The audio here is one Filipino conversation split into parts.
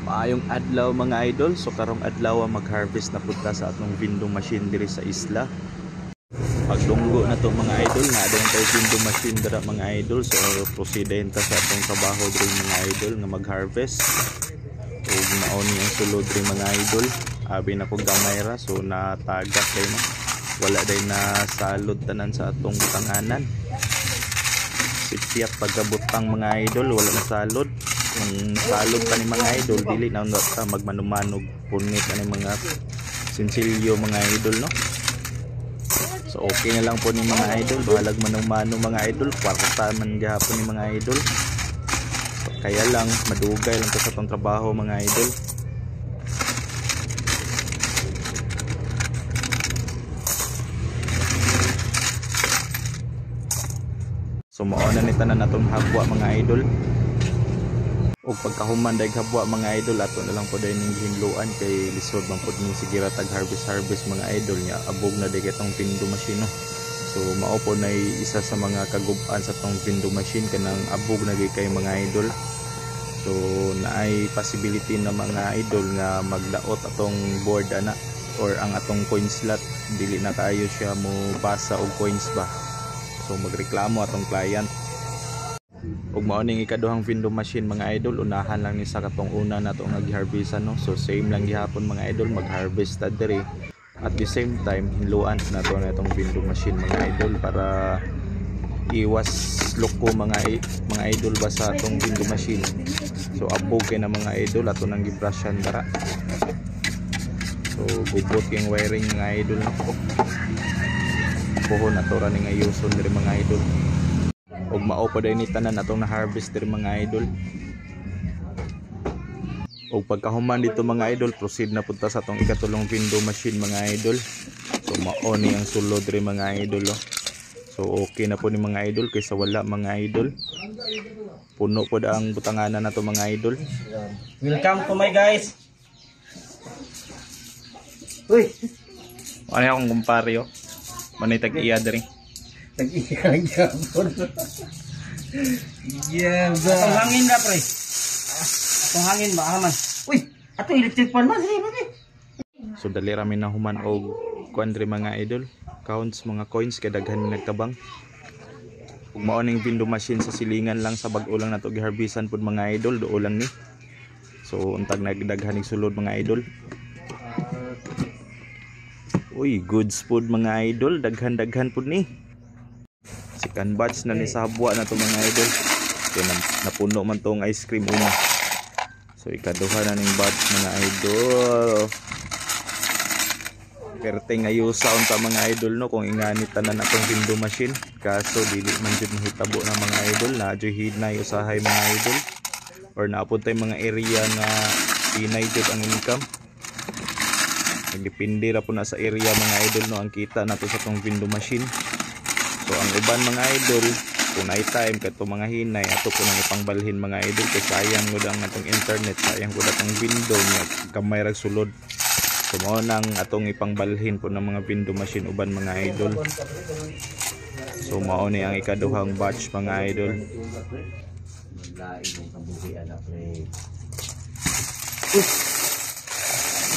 Maayong adlaw mga idol. So karong adlaw mag-harvest na pud ta sa atong vending machine diri sa isla. Pagdunggo na to mga idol, na adong tay vending machine dira mga idol. So proceedin ta sa atong trabaho diri mga idol nga mag-harvest. Ug naoni ang sulod diri mga idol. Abi na ko gamay ra, so natagak day no. Wala day na salud tanan sa atong butanganan. Sipyat pagkabutang mga idol, wala na salud. Kung salog pa ni mga idol, dili na ta magmanumanog punit ani mga sinsilyo mga idol no. So okay na lang po ni mga idol, bahalag manumano mga idol, kwarta man gihapon ni mga idol. So, kaya lang madugay lang to sa tong trabaho mga idol. So mauna ni tanan natong habwa mga idol. O pagkahuman dahil habwa mga idol, ato na lang po dahil ning hinluan kay lisod man po ning sige tag harvest mga idol niya. Abog na dahil itong vending machine no. So mao po na isa sa mga kagub-an sa tong vending machine kanang abog na kay mga idol. So naay possibility na mga idol nga magdaot atong board ana or ang atong coin slot dili na kaayo siya mo basa og coins ba. So magreklamo atong client. Ug mao ning ikaduhang vending machine mga idol, unahan lang ni sa katong una nato nga gi-harvestan no. So same lang gihapon mga idol, mag-harvest ta diri. At the same time hinluan nato na itong vending machine mga idol para iwas loko mga idol ba sa atong vending machine. So abog kay na mga idol ato nang gi-brushan dara. So gubot yung wiring mga idol no. Puhon ato ra ni nga yuson diri mga idol. Ug mao pa day ni tanan atong na-harvest diri mga idol. Ug pagkahuman dito mga idol, proceed na punta sa atong ikatulong vending machine mga idol. So mao ni ang sulod diri mga idol oh. So okay na po ni mga idol kaysa wala mga idol. Puno po ang butanganan nato mga idol. Welcome to my guys. Uy, ano akong kumpare oh. Manay tag-iya diri. nag-iikang yapon. Yeah, ba. Atong hangin na pre. Atong hangin ba aman. Uy, ato electric fan man sige. So dali ra mi na human og kuan diri mga idol. Counts mga coins kay daghan nagtabang. Ug mao ning vending machine sa silingan lang sa bag-o lang nato giharbisan pud mga idol, duo lang ni. So untag nagdaghan ning sulod mga idol. Uy, goods food mga idol, daghan-daghan pud ni. Second batch na ni sa habwa na to mga idol. Kaya napuno man tong ice cream una. So ikaduha na ning batch mga idol. Perteng ayusa unta mga idol no kung inganit tanan atong vending machine. Kaso dili man jud mahitabo na mga idol, na joy hinay usahay mga idol. Or naapod tay mga area nga hinay jud ang income. Nagdepende ra po na sa area mga idol no ang kita nato sa tong vending machine. So ang uban mga idol, kung ay time kato mga hinay ato po nang ipangbalhin mga idol kay sayang gud ang atong internet, sayang gud atong window nga kamay rag sulod. So mao nang atong ipangbalhin po ng mga vending machine uban mga idol. So mao ni ang ikaduhang batch mga idol.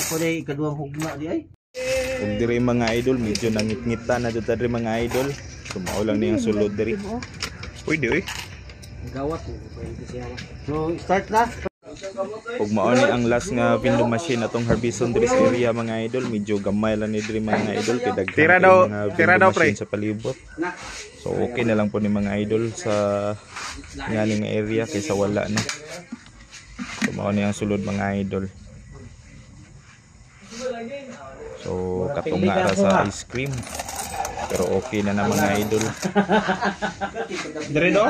Ko day ikaduhang hugna di ay. Ug diri mga idol medyo nangit-ngita na dito diri mga idol. So mao lang niyang sulod diri. Uy di oy. Gawat so start na. Ug mao ni ang last nga vending machine atong harveston diri sa area mga idol. Medyo gamay lang ni diri mga idol kay daghan tira daw pre sa palibot. So okay na lang po ni mga idol sa nganing area kaysa wala no. So mao ni ang sulod mga idol. So katunga ra sa ice cream. Pero okay na na mga idol. Dire do?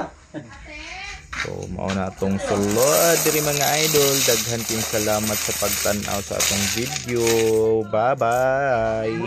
So mao na atong sulod diri mga idol. Daghan ting salamat sa pagtan-aw sa atong video. Bye bye.